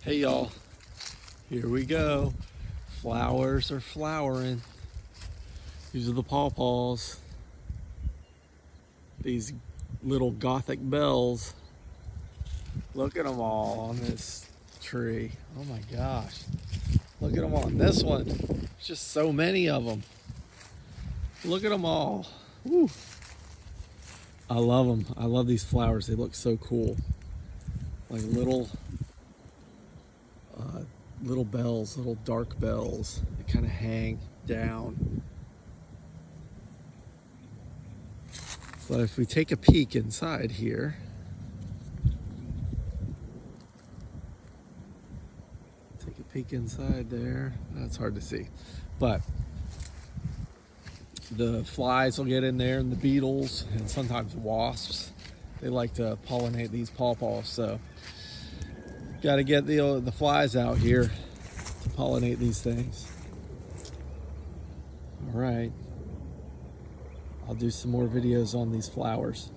Hey y'all, here we go. Flowers are flowering. These are the pawpaws. These little gothic bells. Look at them all on this tree. Oh my gosh. Look at them on this one. There's just so many of them. Look at them all. Woo. I love them. I love these flowers. They look so cool. Like little bells, little dark bells. They kind of hang down. But if we take a peek inside here, take a peek inside there. That's hard to see, but the flies will get in there, and the beetles, and sometimes wasps. They like to pollinate these pawpaws, so got to get the flies out here to pollinate these things. All right, I'll do some more videos on these flowers.